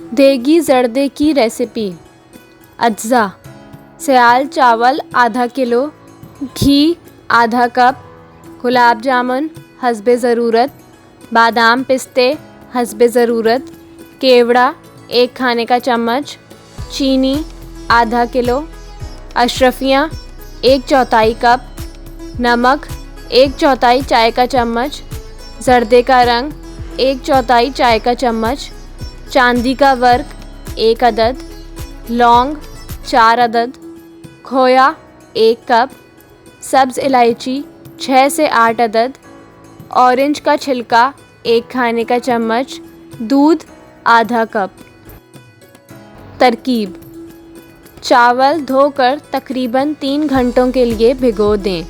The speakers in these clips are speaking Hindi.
देगी जर्दे की रेसिपी। अज्जा: सयाल चावल आधा किलो, घी आधा कप, गुलाब जामुन हस्बे ज़रूरत, बादाम पिस्ते हस्बे ज़रूरत, केवड़ा 1 खाने का चम्मच, चीनी आधा किलो, अशरफियाँ 1/4 कप, नमक 1/4 चाय का चम्मच, जर्दे का रंग 1/4 चाय का चम्मच, चांदी का वर्क 1 अदद, लौंग 4 अदद, खोया 1 कप, सब्ज़ इलायची 6 से 8 अदद, ऑरेंज का छिलका 1 खाने का चम्मच, दूध आधा कप। तरकीब: चावल धोकर तकरीबन 3 घंटों के लिए भिगो दें।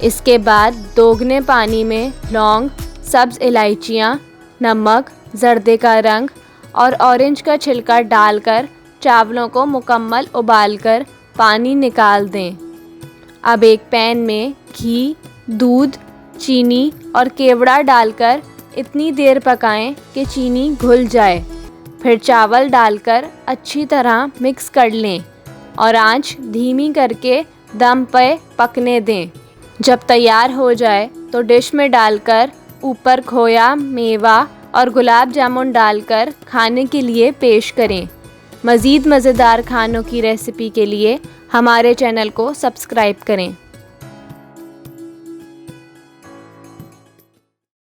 इसके बाद दोगुने पानी में लौंग, सब्ज़ इलायचियाँ, नमक, जर्दे का रंग और ऑरेंज का छिलका डालकर चावलों को मुकम्मल उबालकर पानी निकाल दें। अब एक पैन में घी, दूध, चीनी और केवड़ा डालकर इतनी देर पकाएं कि चीनी घुल जाए। फिर चावल डालकर अच्छी तरह मिक्स कर लें और आंच धीमी करके दम पे पकने दें। जब तैयार हो जाए तो डिश में डालकर ऊपर खोया, मेवा और गुलाब जामुन डालकर खाने के लिए पेश करें। मज़ीद मज़ेदार खानों की रेसिपी के लिए हमारे चैनल को सब्सक्राइब करें।